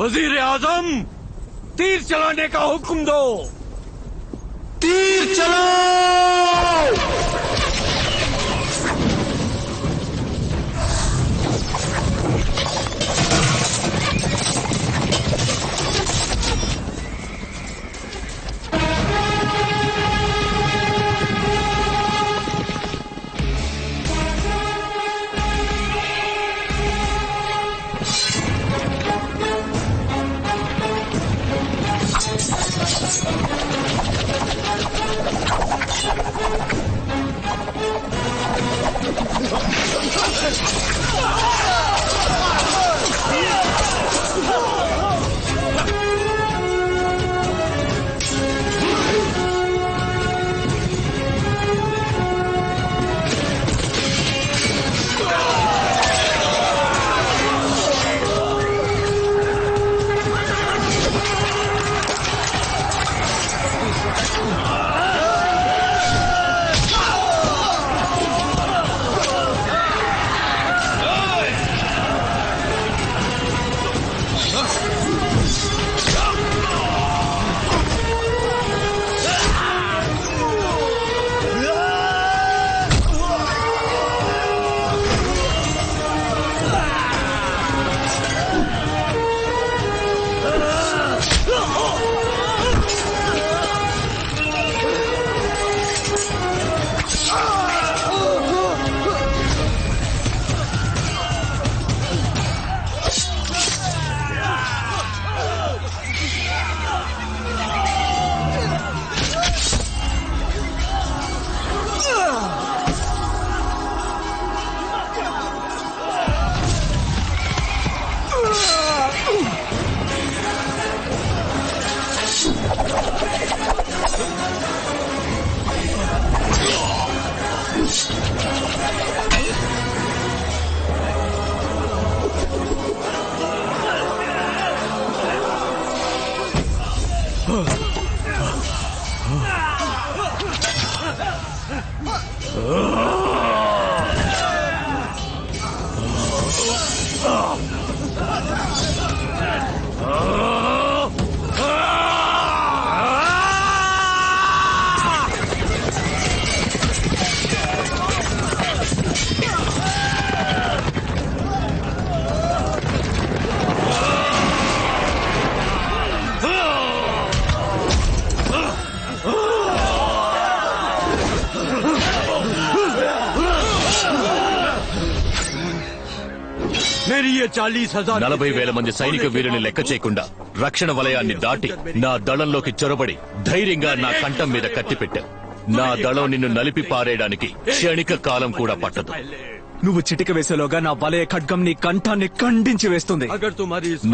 वजीर आजम, तीर चलाने का हुक्म दो। तीर चलाओ। मेरी ये 40,000 40,000 మంది సైనిక వీరుని లెక్క చేయకుండా రక్షణ వలయాన్ని దాటి నా దళంలోకి చొరబడి ధైర్యంగా నా కంఠం మీద కత్తిపెట్టా. నా దళం నిన్ను నలిపి పారేయడానికి క్షణిక కాలం కూడా పట్టదు. నువ్వు చిటిక వేసేలోగా నా వలయ ఖడ్గం నీ కంఠాన్ని ఖండించి వేస్తుంది.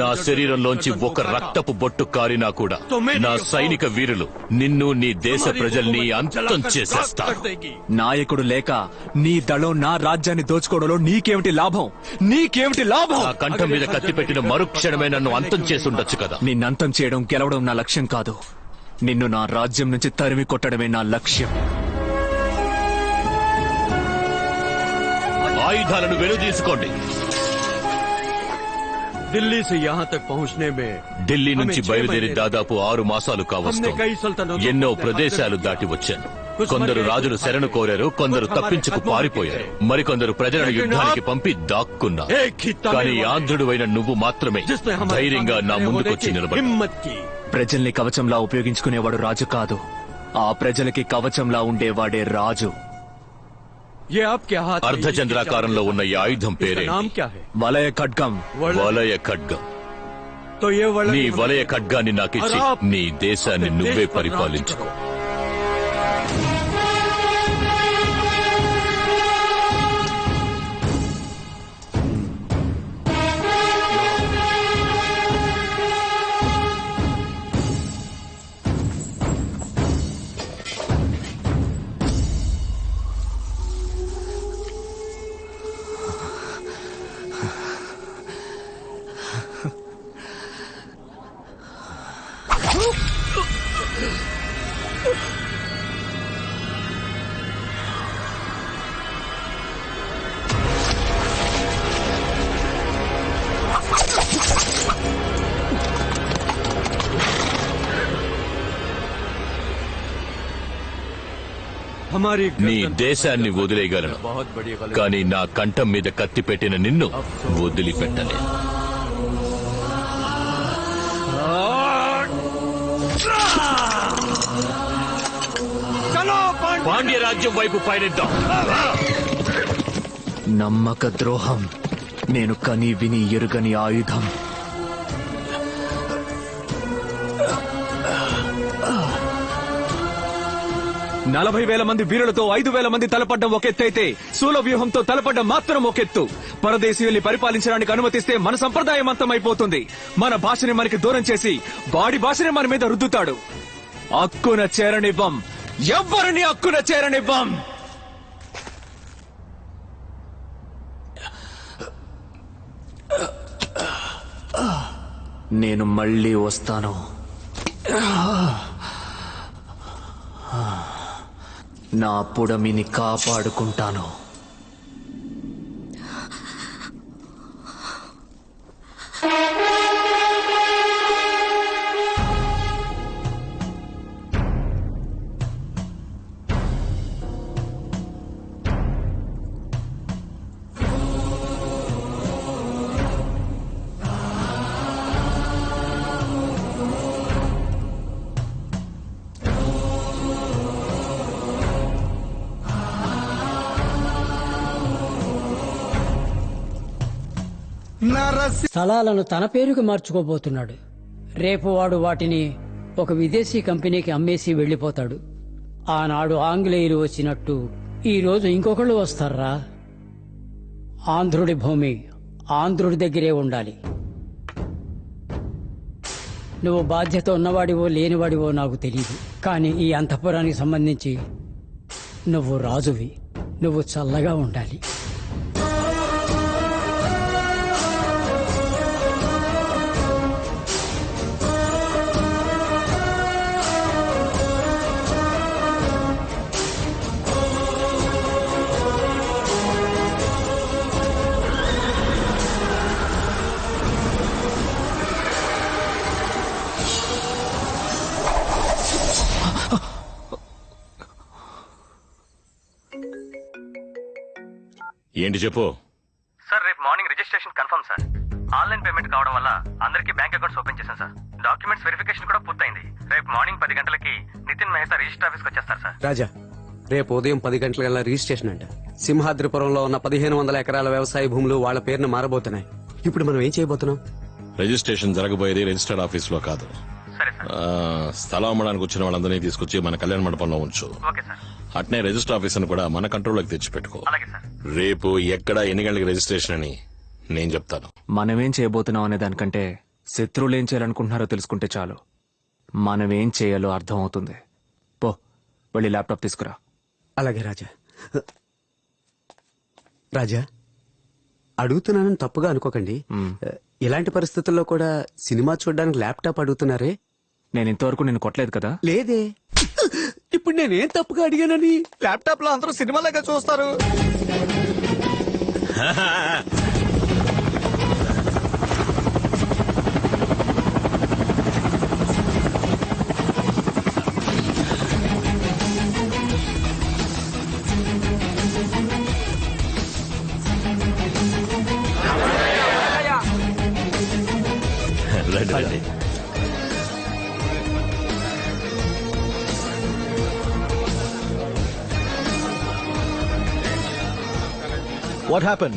నా శరీరంలోంచి ఒక రక్తపు బొట్టు కారినా కూడా నా సైనిక వీరులు నిన్ను నీ దేశ ప్రజల్ని అంతం చేసేస్తారు. నాయకుడు లేక నీ దళం నా రాజ్యాన్ని దోచుకోవడంలో నీకేమిటి లాభం? నీకేమిటి లాభం? నా కంఠం మీద కత్తి పెట్టిన మరుక్షణమే నన్ను అంతం చేసుండొచ్చు కదా. నిన్నంతం చేయడం గెలవడం నా లక్ష్యం కాదు. నిన్ను నా రాజ్యం నుంచి తరిమి కొట్టడమే నా లక్ష్యం. ఆయుధాలను వెనుదీసుకోండి. ఢిల్లీ से यहाँ तक पहुँचने में ఢిల్లీ నుంచి బయలుదేరి దాదాపు 6 మాసాలు కావస్తుంది. ఎన్నో ప్రదేశాలు దాటి వచ్చాను. కొందరు రాజులు శరణు కోరారు, కొందరు తప్పించుకు పారిపోయారు, మరికొందరు ప్రజలను యుద్ధానికి పంపి దాక్కున్నారు. కానీ ఆంధ్రుడువైన నువ్వు మాత్రమే ధైర్యంగా నా ముందుకొచ్చి నిలబడి. ప్రజల్ని కవచంలా ఉపయోగించుకునేవాడు రాజు కాదు, ఆ ప్రజలకి కవచంలా ఉండేవాడే రాజు. అర్ధచంద్రాకారంలో ఉన్న ఈ ఆయుధం పేరే వలయ ఖడ్గం. వలయ ఖడ్గం. నీ వలయ ఖడ్గాన్ని నాకిచ్చి నీ దేశాన్ని నువ్వే పరిపాలించుకో. నీ దేశాన్ని వదిలేయగలను, కానీ నా కంఠం మీద కత్తి పెట్టిన నిన్ను వదిలిపెట్టలే. పాండ్య రాజ్యం వైపు పయనిద్దాం. నమ్మక ద్రోహం నేను కని విని ఎరుగని ఆయుధం. నలభై వేల మంది వీరులతో 5,000 మంది తలపడ్డం ఒకెత్తైతే శూల వ్యూహంతో తలపడ్డం మాత్రం ఒకెత్తు. పరదేశీయుల్ని పరిపాలించడానికి అనుమతిస్తే మన సంప్రదాయం అంతమైపోతుంది. మన భాషని మనకి దూరం చేసి వాడి భాషని మన మీద రుద్దుతాడు. అక్కున చేరనివ్వం, ఎవ్వరిని అక్కున చేరనివ్వం. నేను మళ్ళీ వస్తాను. నా పుడమిని కాపాడుకుంటాను. స్థలాలను తన పేరుకు మార్చుకోబోతున్నాడు. రేపు వాడు వాటిని ఒక విదేశీ కంపెనీకి అమ్మేసి వెళ్లిపోతాడు. ఆనాడు ఆంగ్లేయులు వచ్చినట్టు ఈ రోజు ఇంకొకళ్ళు వస్తారా? ఆంధ్రుడి భూమి ఆంధ్రుడి దగ్గరే ఉండాలి. నువ్వు బాధ్యత ఉన్నవాడివో లేనివాడివో నాకు తెలియదు, కానీ ఈ అంతఃపురానికి సంబంధించి నువ్వు రాజువి. నువ్వు చల్లగా ఉండాలి. ఏంటి చెప్పు. సార్ రేపు morning registration confirm sir. Online payment కావడం వల్ల అందరికీ బ్యాంక్ అకౌంట్స్ ఓపెన్ చేశాను సార్. డాక్యుమెంట్స్ వెరిఫికేషన్ కూడా పూర్తయింది. రేపు మార్నింగ్ 10 గంటలకి నితిన్ మెహతా రిజిస్టర్ ఆఫీస్కి వచ్చేస్తారు సార్. రాజా, రేపు ఉదయం 10 గంటలకల్లా రిజిస్ట్రేషన్ అంట. సింహాద్రిపురంలో ఉన్న 1500 ఎకరాల వ్యవసాయ భూములు వాళ్ళ పేరున మారబోతున్నాయి. ఇప్పుడు మనం ఏం చేయబోతున్నాం? రిజిస్ట్రేషన్ జరగబోయేది రిజిస్టర్డ్ ఆఫీస్ లో కాదు. సరే సార్. స్థలం అమ్మడానికి వచ్చిన వాళ్ళందరినీ తీసుకొచ్చి మన కళ్యాణ మండపంలో ఉంచు. Okay sir. అట్నే రిజిస్టర్ ఆఫీసర్ కూడా మన కంట్రోల్లోకి తెచ్చిపెట్టుకో. అలాగే సార్. రేపు ఎక్కడ ఎన్ని గంటలకి రిజిస్ట్రేషన్ అని నేను చెప్తాను. మనమేం చేయబోతున్నాం అనే దానికంటే శత్రువులు ఏం చేయాలనుకుంటున్నారో తెలుసుకుంటే చాలు. మనమేం చేయాలో అర్థం అవుతుంది. పో, వెళ్ళి ల్యాప్టాప్ తీసుకురా. అలాగే రాజా. రాజా, అడుగుతున్నానని తప్పుగా అనుకోకండి. ఇలాంటి పరిస్థితుల్లో కూడా సినిమా చూడడానికి ల్యాప్టాప్ అడుగుతున్నారే? నేను ఇంతవరకు నేను కొట్టలేదు కదా. లేదే. ఇప్పుడు నేనేం తప్పుగా అడిగానని ల్యాప్టాప్ లో అందరూ సినిమాలాగా చూస్తారు. రండి. What happen?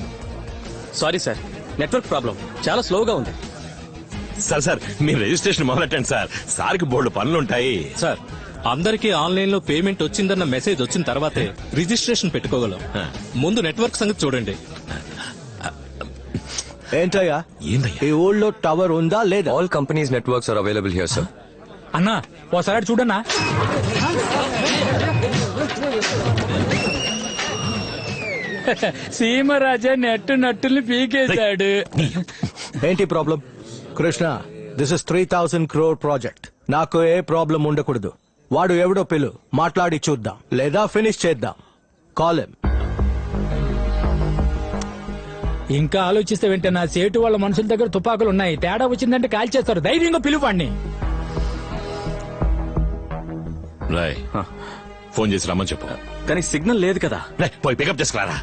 Sorry sir, network problem. చాలా స్లోగా ఉంది. సార్ మీరు రిజిస్ట్రేషన్ మొదలెట్టండి సార్. సార్కి బోల్డ్ పనులుంటాయి. సార్, అందరికీ ఆన్లైన్ లో పేమెంట్ వచ్చిందన్న మెసేజ్ వచ్చిన తర్వాతే రిజిస్ట్రేషన్ పెట్టుకోగలం. ముందు నెట్వర్క్ సంగతి చూడండి. ఏంటయ్యా ఈ ఊళ్ళో టవర్ ఉందా లేదా? All companies' networks are available here, sir. అన్నా ఓసారి చూడన్నా. సీమరాజా నట్టుల్ని పీకేశాడు. ఏంటి problem? Krishna, this is 3,000 crore project. నాకు ఏ ప్రాబ్లం ఉండకూడదు. వాడు ఎవడో పిలు, మాట్లాడి చూద్దాం, లేదా ఫినిష్ చేద్దాం. Call him. ఇంకా ఆలోచిస్తే వెంట నా సేటు వాళ్ళ మనుషుల దగ్గర తుపాకులు ఉన్నాయి. తేడా వచ్చిందంటే కాల్చేస్తారు. ధైర్యంగా పిలువండి. రాయ్, ఫోన్ చేసి రమ్మని చెప్పు. కానీ సిగ్నల్ లేదు కదా. పోయి పికప్ చేసుకురారా.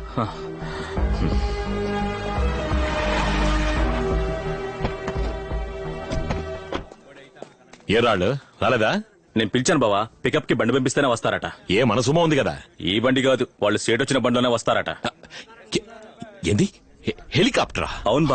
ఏ రాళ్ళు రాలేదా? నేను పిలిచాను బావా, పికప్ కి బండి పంపిస్తేనే వస్తారట. ఏ మనసుమో ఉంది కదా. ఈ బండి కాదు, వాళ్ళు స్టేట్ వచ్చిన బండిలోనే వస్తారట. ఏంది హెలికాప్టరా? అవును